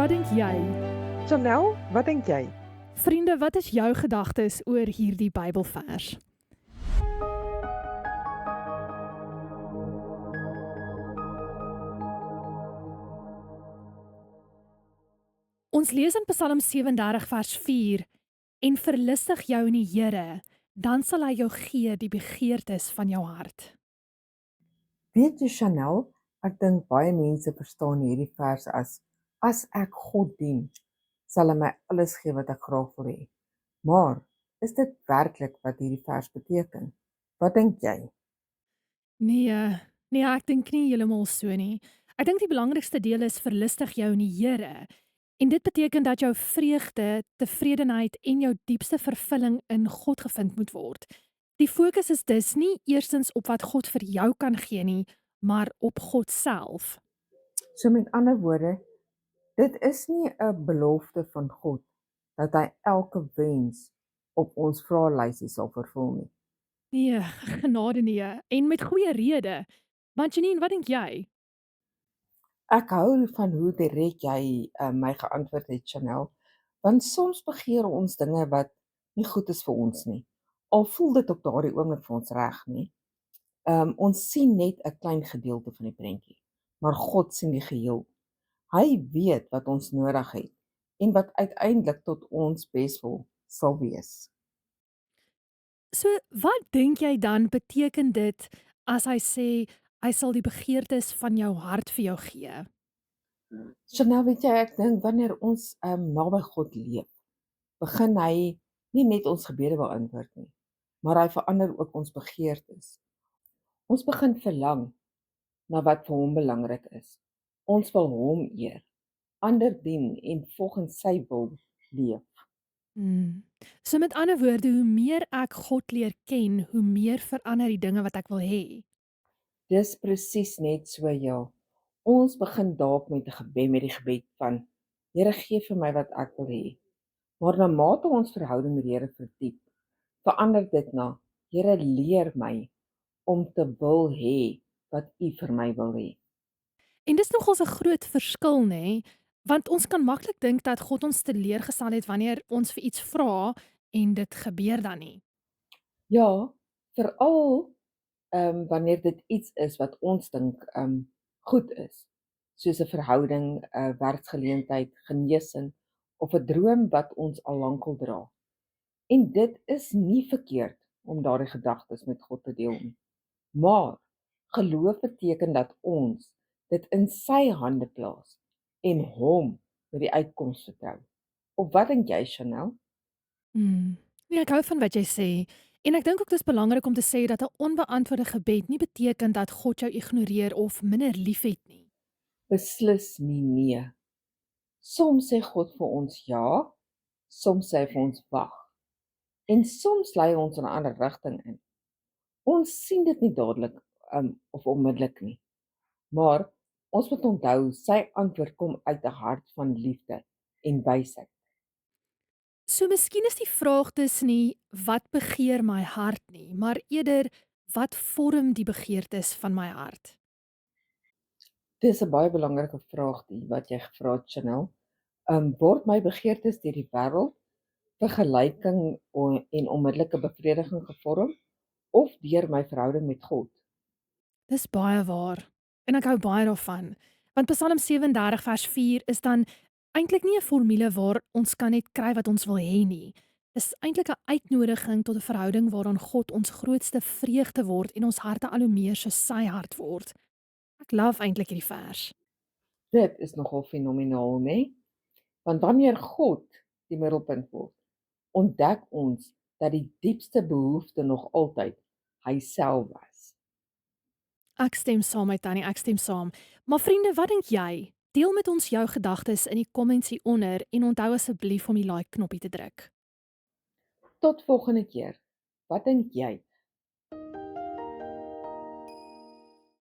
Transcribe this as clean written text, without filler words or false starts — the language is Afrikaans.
wat dink jy? Chanel, wat dink jy? Vriende, wat is jou gedagtes oor hierdie Bybelvers? Ons lees in Psalm 37 vers 4: En verlustig jou in die Here, dan sal hy jou gee die begeertes van jou hart. Weet jy Chanel, ek dink baie mense verstaan hierdie vers as ek God dien, sal hy my alles gee wat ek graag wil hê. Maar is dit werklik wat hierdie vers beteken? Wat dink jy? Nee, ek dink nie heeltemal so nie. Ek dink die belangrikste deel is verlustig jou in die Here. En dit beteken dat jou vreugde, tevredenheid en jou diepste vervulling in God gevind moet word. Die fokus is dus nie eerstens op wat God vir jou kan gee nie, maar op God self. So met ander woorde, dit is nie 'n belofte van God dat hy elke wens op ons vraelysie sal vervul nie. Nee, genade nee, en met goeie rede. Want Janine, wat dink jy? Ek hou van hoe direk jy my geantwoord het, Chanel, want soms begeer ons dinge wat nie goed is vir ons nie. Al voel dit op daardie oomblik vir ons reg nie. Ons sien net 'n klein gedeelte van die prentjie, maar God sien die geheel. Hy weet wat ons nodig het en wat uiteindelik tot ons beswil sal wees. So, wat dink jy dan beteken dit as hy sê hy sal die begeertes van jou hart vir jou gee? Chanel, weet jy, ek dink wanneer ons naby God leef, begin hy nie net ons gebede beantwoord nie, maar hy verander ook ons begeertes. Ons begin verlang na wat vir hom belangrik is. Ons wil hom eer, ander dien en volgens sy wil leef. Hmm. So met ander woorde, hoe meer ek God leer ken, hoe meer verander die dinge wat ek wil hê. Dis presies net so, ja. Ons begin dalk met 'n gebed met die gebed van Here, gee vir my wat ek wil hê. Maar na mate ons verhouding met die Here verdiep, verander dit na Here, leer my om te wil hê wat U vir my wil hê. En dis nogals 'n groot verskil, nê? Want ons kan maklik dink dat God ons teleurgestel het wanneer ons vir iets vra en dit gebeur dan nie. Ja, veral wanneer dit iets is wat ons dink goed is, soos 'n verhouding, 'n werksgeleentheid, genesing of 'n droom wat ons al lankal dra. En dit is nie verkeerd om daardie gedagtes met God te deel nie. Maar geloof beteken dat ons dit in sy hande plaas en hom met die uitkoms vertrou. Of wat dink jy, Chanel? Hmm. Nee, ek hou van wat jy sê. En ek dink ook dis belangrik om te sê dat 'n onbeantwoorde gebed nie beteken dat God jou ignoreer of minder liefhet nie. Beslis nie, nee. Soms sê God vir ons ja, soms sê hy vir ons wag. En soms lei ons in 'n ander rigting in. Ons sien dit nie dadelik of onmiddellik nie. Maar ons moet onthou sy antwoord kom uit 'n hart van liefde en wysheid. So miskien is die vraag dus nie wat begeer my hart nie, maar eerder wat vorm die begeertes van my hart? Dis 'n baie belangrike vraag die wat jy gevra het, Chanel. Word my begeertes deur die wêreld, vergelyking en onmiddellike bevrediging gevorm of deur my verhouding met God? Dis baie waar en ek hou baie daarvan. Want Psalm 37 vers 4 is dan eintlik nie 'n formule waar ons kan net kry wat ons wil hê nie. Dis eintlik 'n uitnodiging tot 'n verhouding waarin God ons grootste vreugde word en ons harte al hoe meer soos sy hart word. Ek love eintlik hierdie vers. Dit is nogal fenomenaal, né? Want wanneer God die middelpunt word, ontdek ons dat die diepste behoefte nog altyd hy self was. Ek stem saam met Tannie, ek stem saam. Maar vriende, wat dink jy? Deel met ons jou gedagtes in die comments hieronder en onthou asseblief om die like knoppie te druk. Tot volgende keer. Wat dink jy?